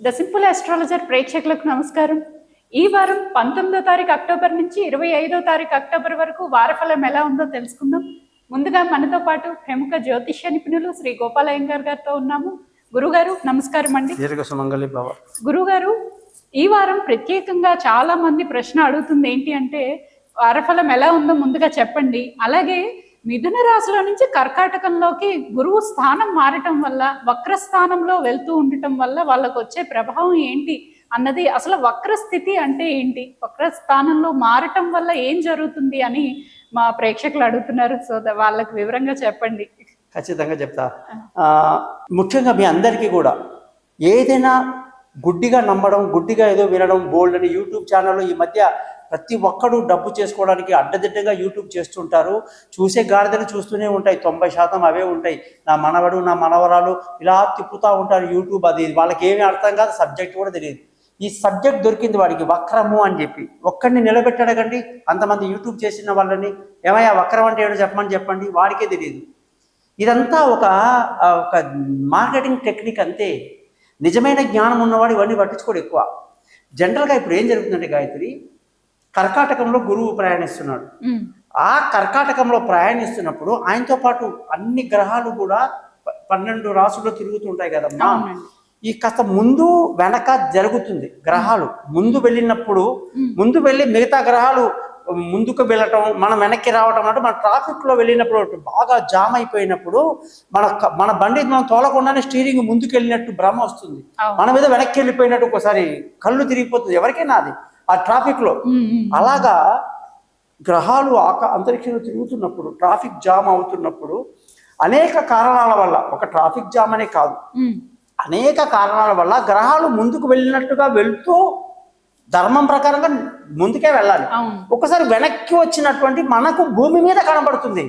The simple astrologer ప్రేక్షకులకు నమస్కారం. ఈ వారం 19వ తారీఖు అక్టోబర్ నుంచి 25వ తారీఖు అక్టోబర్ వరకు వారఫలం ఎలా ఉందో తెలుసుకుందాం. ముందుగా మనతో పాటు ప్రముఖ జ్యోతిష్య నిపుణులు శ్రీ గోపాలయ్యంగార్ గారితో ఉన్నాము. గురుగారు నమస్కారం అండి. గురుగారు, ఈ వారం ప్రత్యేకంగా చాలా మంది ప్రశ్న అడుగుతుంది ఏంటి అంటే, వారఫలం ఎలా ఉందో ముందుగా చెప్పండి. అలాగే మిథున రాశిలో నుంచి కర్కాటకంలోకి గురువు స్థానం మారటం వల్ల, వక్ర స్థానంలో వెళ్తూ ఉండటం వల్ల వాళ్ళకు వచ్చే ప్రభావం ఏంటి అన్నది, అసలు వక్ర స్థితి అంటే ఏంటి, వక్ర స్థానంలో మారటం వల్ల ఏం జరుగుతుంది అని మా ప్రేక్షకులు అడుగుతున్నారు. సో వాళ్ళకి వివరంగా చెప్పండి. ఖచ్చితంగా చెప్తా. ముఖ్యంగా మీ అందరికీ కూడా ఏదైనా గుడ్డిగా నమ్మడం, గుడ్డిగా ఏదో వినడం, బోల్డ్ అని యూట్యూబ్ ఛానల్లో ఈ మధ్య ప్రతి ఒక్కడు డబ్బు చేసుకోవడానికి అడ్డదిడ్డగా యూట్యూబ్ చేస్తుంటారు. చూసే గాడిదలు చూస్తూనే ఉంటాయి, 90% అవే ఉంటాయి. నా మనవడు, నా మనవరాలు ఇలా తిప్పుతూ ఉంటారు యూట్యూబ్. అది వాళ్ళకి ఏమీ అర్థం కాదు, సబ్జెక్ట్ కూడా తెలియదు. ఈ సబ్జెక్ట్ దొరికింది వాడికి, వక్రము అని చెప్పి. ఒక్కడిని నిలబెట్టడకండి, అంతమంది యూట్యూబ్ చేసిన వాళ్ళని ఏమయ్యా వక్రం అంటే ఏదో చెప్పండి, వాడికే తెలియదు. ఇదంతా ఒక మార్కెటింగ్ టెక్నిక్ అంతే. నిజమైన జ్ఞానం ఉన్నవాడు ఇవన్నీ పట్టించుకోడు ఎక్కువ. జనరల్గా ఇప్పుడు ఏం జరుగుతుందంటే గాయత్రి, కర్కాటకంలో గురువు ప్రయాణిస్తున్నాడు. ఆ కర్కాటకంలో ప్రయాణిస్తున్నప్పుడు ఆయనతో పాటు అన్ని గ్రహాలు కూడా 12 రాసుల్లో తిరుగుతుంటాయి కదమ్మా. ఈ కాస్త ముందు వెనక జరుగుతుంది. గ్రహాలు ముందు వెళ్ళినప్పుడు, ముందు వెళ్ళి మిగతా గ్రహాలు ముందుకు వెళ్ళటం, మనం వెనక్కి రావటం అంటే, మన ట్రాఫిక్లో వెళ్ళినప్పుడు బాగా జామ్ అయిపోయినప్పుడు మన బండి మనం తోలకుండానే స్టీరింగ్ ముందుకు వెళ్ళినట్టు భ్రమ వస్తుంది. మన మీద వెనక్కి వెళ్ళిపోయినట్టు ఒకసారి కళ్ళు తిరిగిపోతుంది ఎవరికైనా అది ఆ ట్రాఫిక్లో. అలాగా గ్రహాలు అంతరిక్షంలో తిరుగుతున్నప్పుడు, ట్రాఫిక్ జామ్ అవుతున్నప్పుడు అనేక కారణాల వల్ల, ఒక ట్రాఫిక్ జామ్ అనే కాదు, అనేక కారణాల వల్ల గ్రహాలు ముందుకు వెళ్ళినట్టుగా వెళ్తూ ధర్మం ప్రకారంగా ముందుకే వెళ్ళాలి. ఒకసారి వెనక్కి వచ్చినటువంటి మనకు భూమి మీద కనబడుతుంది,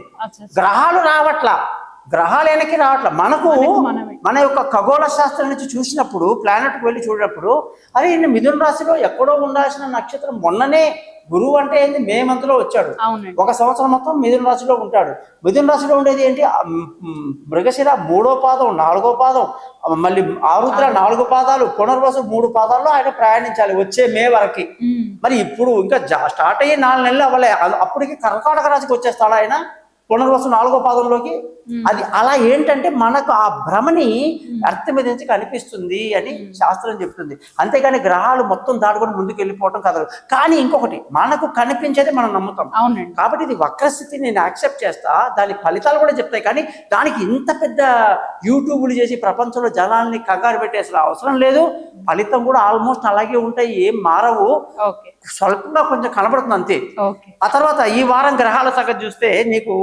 గ్రహాలు రావట్లా, గ్రహాలు వెనక్కి రావట్లా. మనకు మన యొక్క ఖగోళ శాస్త్రం నుంచి చూసినప్పుడు, ప్లానెట్కి వెళ్ళి చూసినప్పుడు, అరే ఇన్ని మిథున రాశిలో ఎక్కడో ఉండాల్సిన నక్షత్రం మొన్ననే గురువు అంటే ఏంది మే మంత్లో వచ్చాడు, ఒక సంవత్సరం మొత్తం మిథున రాశిలో ఉంటాడు. మిథున రాశిలో ఉండేది ఏంటి, మృగశిర 3వ పాదం 4వ పాదం, మళ్ళీ ఆరుద్ర 4 పాదాలు, పునర్వసు 3 పాదాల్లో ఆయన ప్రయాణించాలి వచ్చే మే వరకు. మరి ఇప్పుడు ఇంకా స్టార్ట్ అయ్యి 4 నెలలు అవ్వలే, అప్పటికి కర్కాటక రాశికి వచ్చేస్తాడు ఆయన పునర్వసు 4వ పాదంలోకి. అది అలా ఏంటంటే మనకు ఆ భ్రమని అర్థం మీద నుంచి కనిపిస్తుంది అని శాస్త్రం చెప్తుంది. అంతేగాని గ్రహాలు మొత్తం దాటుకొని ముందుకు వెళ్ళిపోవటం కదదు. కానీ ఇంకొకటి, మనకు కనిపించేది మనం నమ్ముతాం. కాబట్టి ఇది వక్రస్థితి నేను యాక్సెప్ట్ చేస్తా, దాని ఫలితాలు కూడా చెప్తాయి. కానీ దానికి ఇంత పెద్ద యూట్యూబ్లు చేసి ప్రపంచంలో జనాల్ని కంగారు పెట్టేసిన అవసరం లేదు. ఫలితం కూడా ఆల్మోస్ట్ అలాగే ఉంటాయి, ఏం మారవు, స్వల్పంగా కొంచెం కనబడుతుంది అంతే. ఆ తర్వాత ఈ వారం గ్రహాల సంగతి చూస్తే నీకు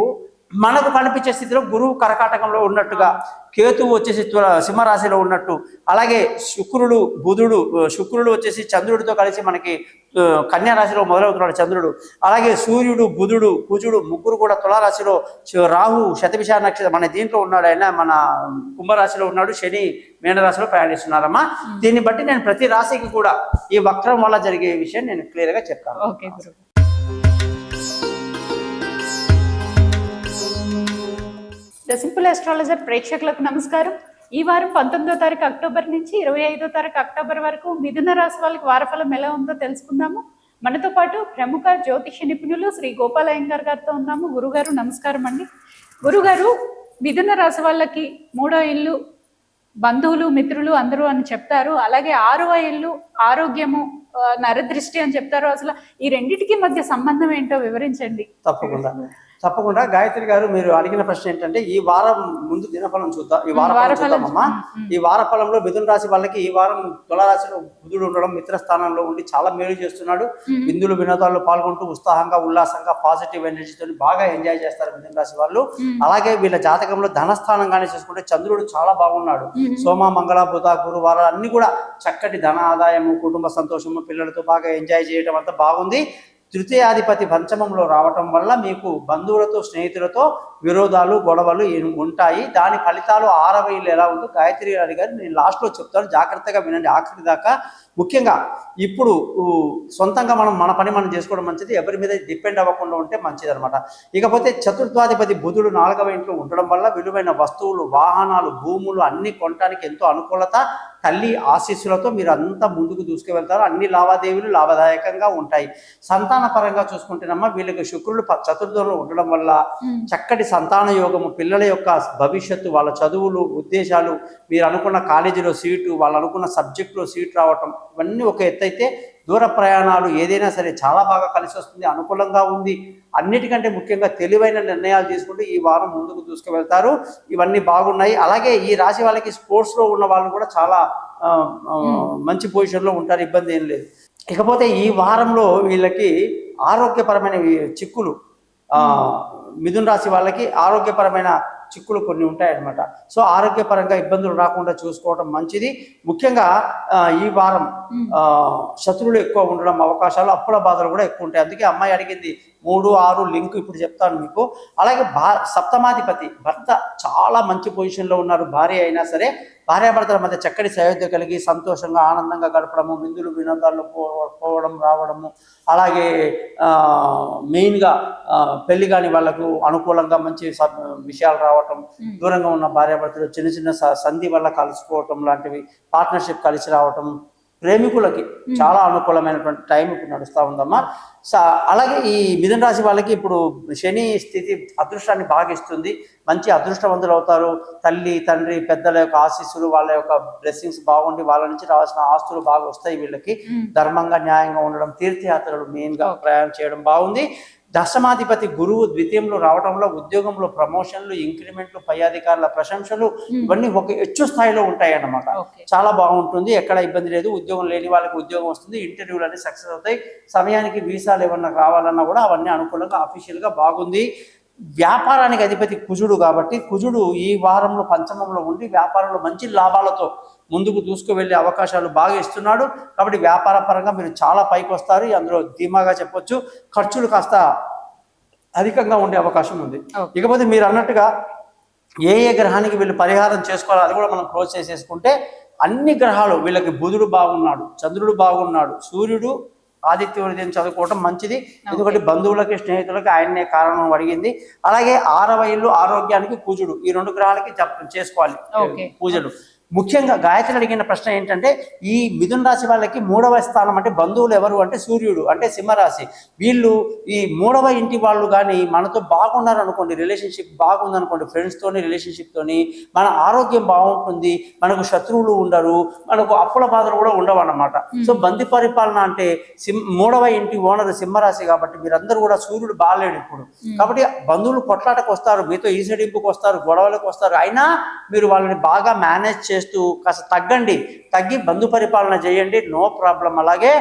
మనకు కనిపించే స్థితిలో గురువు కర్కాటకంలో ఉన్నట్టుగా, కేతువు వచ్చేసి సింహరాశిలో ఉన్నట్టు, అలాగే శుక్రుడు వచ్చేసి చంద్రుడితో కలిసి మనకి కన్యా రాశిలో మొదలవుతున్నాడు చంద్రుడు. అలాగే సూర్యుడు, బుధుడు, కుజుడు ముగ్గురు కూడా తులారాశిలో, రాహు శతభిష నక్షత్రం మన దీంట్లో ఉన్నాడు, ఆయన మన కుంభరాశిలో ఉన్నాడు, శని మీనరాశిలో ప్రయాణిస్తున్నారమ్మా. దీన్ని బట్టి నేను ప్రతి రాశికి కూడా ఈ వక్రం వల్ల జరిగే విషయం నేను క్లియర్గా చెప్తాను. ద సింపుల్ ఆస్ట్రాలజర్ ప్రేక్షకులకు నమస్కారం. ఈ వారం 19వ తారీఖు అక్టోబర్ నుంచి 25వ తారీఖు అక్టోబర్ వరకు మిథున రాశి వాళ్ళకి వారఫలం ఎలా ఉందో తెలుసుకుందాము. మనతో పాటు ప్రముఖ జ్యోతిష నిపుణులు శ్రీ గోపాలయ్యంగార్ గారితో ఉన్నాము. గురుగారు నమస్కారం అండి. గురుగారు, మిథున రాశి వాళ్ళకి 3వ ఇల్లు బంధువులు, మిత్రులు అందరూ అని చెప్తారు. అలాగే 6వ ఇల్లు ఆరోగ్యము, నరదృష్టి అని చెప్తారు. అసలు ఈ రెండింటికి మధ్య సంబంధం ఏంటో వివరించండి. తప్పకుండా గాయత్రి గారు, మీరు అడిగిన ప్రశ్న ఏంటంటే, ఈ వారం ముందు దినఫలం చూద్దాం. ఈ వారఫలం చూద్దామమ్మా. ఈ వారఫలంలో మిథున రాశి వాళ్ళకి ఈ వారం తులారాశిలో బుధుడు ఉండడం, మిత్ర స్థానంలో ఉండి చాలా మేలు చేస్తున్నాడు. విందులు వినోదాల్లో పాల్గొంటూ ఉత్సాహంగా, ఉల్లాసంగా, పాజిటివ్ ఎనర్జీతో బాగా ఎంజాయ్ చేస్తారు మిథున రాశి వాళ్ళు. అలాగే వీళ్ళ జాతకంలో ధనస్థానంగానే చూసుకుంటే చంద్రుడు చాలా బాగున్నాడు. సోమ, మంగళ, బుధ, గురువారాలు అన్ని కూడా చక్కటి ధన ఆదాయము, కుటుంబ సంతోషము, పిల్లలతో బాగా ఎంజాయ్ చేయడం అంతా బాగుంది. తృతీయాధిపతి పంచమంలో రావటం వల్ల మీకు బంధువులతో, స్నేహితులతో విరోధాలు, గొడవలు ఉంటాయి. దాని ఫలితాలు 6వ ఇల్లు ఎలా ఉందో గాయత్రి గారి నేను లాస్ట్లో చెప్తాను, జాగ్రత్తగా వినండి ఆఖరి దాకా. ముఖ్యంగా ఇప్పుడు సొంతంగా మన పని మనం చేసుకోవడం మంచిది, ఎవరి మీద డిపెండ్ అవ్వకుండా ఉంటే మంచిది అనమాట. ఇకపోతే చతుర్థాధిపతి బుధుడు 4వ ఇంట్లో ఉండడం వల్ల విలువైన వస్తువులు, వాహనాలు, భూములు అన్ని కొనడానికి ఎంతో అనుకూలత, తల్లి ఆశీస్సులతో మీరు అంతా ముందుకు దూసుకువెళ్తారు. అన్ని లావాదేవీలు లాభదాయకంగా ఉంటాయి. సంతాన పరంగా చూసుకుంటేనమ్మా వీళ్ళకి శుక్రుడు చతుర్థంలో ఉండడం వల్ల చక్కటి సంతాన యోగము, పిల్లల యొక్క భవిష్యత్తు, వాళ్ళ చదువులు, ఉద్దేశాలు, మీరు అనుకున్న కాలేజీలో సీటు, వాళ్ళు అనుకున్న సబ్జెక్టులో సీటు రావటం, ఇవన్నీ ఒక ఎత్తైతే దూర ప్రయాణాలు ఏదైనా సరే చాలా బాగా కలిసి వస్తుంది, అనుకూలంగా ఉంది. అన్నిటికంటే ముఖ్యంగా తెలివైన నిర్ణయాలు తీసుకుంటూ ఈ వారం ముందుకు దూసుకువెళ్తారు. ఇవన్నీ బాగున్నాయి. అలాగే ఈ రాశి వాళ్ళకి స్పోర్ట్స్లో ఉన్న వాళ్ళు కూడా చాలా మంచి పొజిషన్లో ఉంటారు, ఇబ్బంది ఏం లేదు. ఇకపోతే ఈ వారంలో వీళ్ళకి ఆరోగ్యపరమైన చిక్కులు, మిథున రాశి వాళ్ళకి ఆరోగ్యపరమైన చిక్కులు కొన్ని ఉంటాయన్నమాట. సో ఆరోగ్యపరంగా ఇబ్బందులు రాకుండా చూసుకోవడం మంచిది. ముఖ్యంగా ఈ వారం శత్రువులు ఎక్కువ ఉండడం అవకాశాలు, అప్పుల బాధలు కూడా ఎక్కువ ఉంటాయి. అందుకే అమ్మాయి అడిగింది 3, 6 లింక్ ఇప్పుడు చెప్తాను మీకు. అలాగే సప్తమాధిపతి భర్త చాలా మంచి పొజిషన్లో ఉన్నారు. భార్య అయినా సరే భార్యాభర్తల మధ్య చక్కటి సయోధ్య కలిగి సంతోషంగా ఆనందంగా గడపడము, విందులు వినోదాల్లో పోవడం రావడము, అలాగే మెయిన్గా పెళ్లి కాని వాళ్ళకు అనుకూలంగా మంచి విషయాలు రావటం, దూరంగా ఉన్న భార్యాభర్తలు చిన్న చిన్న సంధి వల్ల కలుసుకోవటం లాంటివి, పార్ట్నర్షిప్ కలిసి రావటం, ప్రేమికులకి చాలా అనుకూలమైనటువంటి టైం ఇప్పుడు నడుస్తూ ఉందమ్మా. అలాగే ఈ మిథున రాశి వాళ్ళకి ఇప్పుడు శని స్థితి అదృష్టాన్ని బాగా ఇస్తుంది. మంచి అదృష్టవంతులు అవుతారు. తల్లి, తండ్రి, పెద్దల యొక్క ఆశీస్సులు, వాళ్ళ యొక్క బ్లెస్సింగ్స్ బాగుండి వాళ్ళ నుంచి రావాల్సిన ఆస్తులు బాగా వస్తాయి. వీళ్ళకి ధర్మంగా న్యాయంగా ఉండడం, తీర్థయాత్రలు మెయిన్గా ప్రయాణం చేయడం బాగుంది. దశమాధిపతి గురువు ద్వితీయంలో రావడంలో ఉద్యోగంలో ప్రమోషన్లు, ఇంక్రిమెంట్లు, పై అధికారుల ప్రశంసలు ఇవన్నీ ఒక హెచ్చు స్థాయిలో ఉంటాయి అన్నమాట. చాలా బాగుంటుంది, ఎక్కడ ఇబ్బంది లేదు. ఉద్యోగం లేని వాళ్ళకి ఉద్యోగం వస్తుంది, ఇంటర్వ్యూలు అన్ని సక్సెస్ అవుతాయి. సమయానికి వీసాలు ఏమన్నా రావాలన్నా కూడా అవన్నీ అనుకూలంగా అఫీషియల్గా బాగుంది. వ్యాపారానికి అధిపతి కుజుడు కాబట్టి కుజుడు ఈ వారంలో పంచమంలో ఉండి వ్యాపారంలో మంచి లాభాలతో ముందుకు దూసుకువెళ్ళే అవకాశాలు బాగా ఇస్తున్నాడు. కాబట్టి వ్యాపార పరంగా మీరు చాలా పైకి వస్తారు. అందులో ధీమాగా చెప్పొచ్చు. ఖర్చులు కాస్త అధికంగా ఉండే అవకాశం ఉంది. ఇకపోతే మీరు అన్నట్టుగా ఏ గ్రహానికి వీళ్ళు పరిహారం చేసుకోవాలో అది కూడా మనం క్లోజ్ చేసేసుకుంటే అన్ని గ్రహాలు వీళ్ళకి బుధుడు బాగున్నాడు, చంద్రుడు బాగున్నాడు, సూర్యుడు, ఆదిత్య హృదయం చదువుకోవటం మంచిది. ఎందుకంటే బంధువులకి, స్నేహితులకి ఆయన్నే కారణం అడిగింది. అలాగే 6వ ఇల్లు ఆరోగ్యానికి కుజుడు, ఈ 2 గ్రహాలకి చేసుకోవాలి పూజలు. ముఖ్యంగా గాయత్రి అడిగిన ప్రశ్న ఏంటంటే ఈ మిథున రాశి వాళ్ళకి 3వ స్థానం అంటే బంధువులు ఎవరు అంటే సూర్యుడు, అంటే సింహరాశి. వీళ్ళు ఈ 3వ ఇంటి వాళ్ళు కానీ మనతో బాగున్నారు అనుకోండి, రిలేషన్షిప్ బాగుందనుకోండి, ఫ్రెండ్స్తోని రిలేషన్షిప్తోని మన ఆరోగ్యం బాగుంటుంది, మనకు శత్రువులు ఉండరు, మనకు అప్పుల బాధలు కూడా ఉండవు అన్నమాట. సో బంధి పరిపాలన అంటే 3వ ఇంటి ఓనర్ సింహరాశి కాబట్టి మీరందరూ కూడా సూర్యుడు బాగాలేడు ఇప్పుడు. కాబట్టి బంధువులు కొట్లాటకు వస్తారు, మీతో ఈసడింపుకు వస్తారు, గొడవలకు వస్తారు. అయినా మీరు వాళ్ళని బాగా మేనేజ్ చేస్తూ కాస్త తగ్గి బంధు పరిపాలన చేయండి, నో ప్రాబ్లం. అలాగే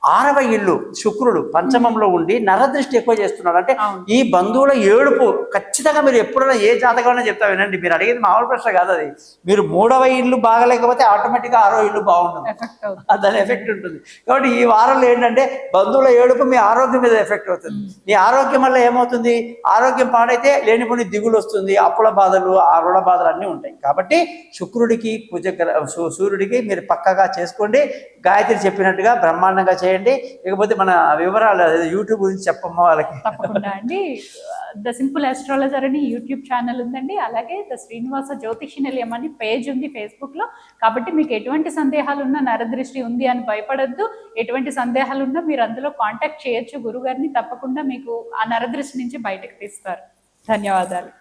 6వ ఇల్లు శుక్రుడు పంచమంలో ఉండి నరదృష్టి ఎక్కువ చేస్తున్నాడు. అంటే ఈ బంధువుల ఏడుపు ఖచ్చితంగా మీరు ఎప్పుడైనా ఏ జాతకమైనా చెప్తా వినండి, మీరు అడిగేది మామూలు ప్రశ్న కాదు అది. మీరు 3వ ఇల్లు బాగలేకపోతే ఆటోమేటిక్గా 6వ ఇల్లు బాగుంటుంది, దాని ఎఫెక్ట్ ఉంటుంది. కాబట్టి ఈ వారంలో ఏంటంటే బంధువుల ఏడుపు మీ ఆరోగ్యం మీద ఎఫెక్ట్ అవుతుంది. మీ ఆరోగ్యం వల్ల ఏమవుతుంది, ఆరోగ్యం పాడైతే లేనిపోని దిగులు వస్తుంది, అప్పుల బాధలు, రుణ బాధలు అన్నీ ఉంటాయి. కాబట్టి శుక్రుడికి సూర్యుడికి మీరు పక్కగా చేసుకోండి. గాయత్రి చెప్పినట్టుగా బ్రహ్మాండంగా చేయండి. ఇకపోతే మన వివరాలు యూట్యూబ్ గురించి చెప్పమ్మ వాళ్ళకి. తప్పకుండా అండి. ద సింపుల్ ఆస్ట్రాలజర్ అని యూట్యూబ్ ఛానల్ ఉందండి. అలాగే ద శ్రీనివాస జ్యోతిష నిలయం అని పేజ్ ఉంది ఫేస్బుక్లో. కాబట్టి మీకు ఎటువంటి సందేహాలు ఉన్నా, నరదృష్టి ఉంది అని భయపడద్దు. ఎటువంటి సందేహాలు ఉన్నా మీరు అందులో కాంటాక్ట్ చేయొచ్చు గురుగారిని. తప్పకుండా మీకు ఆ నరదృష్టి నుంచి బయటకు తీస్తారు. ధన్యవాదాలు.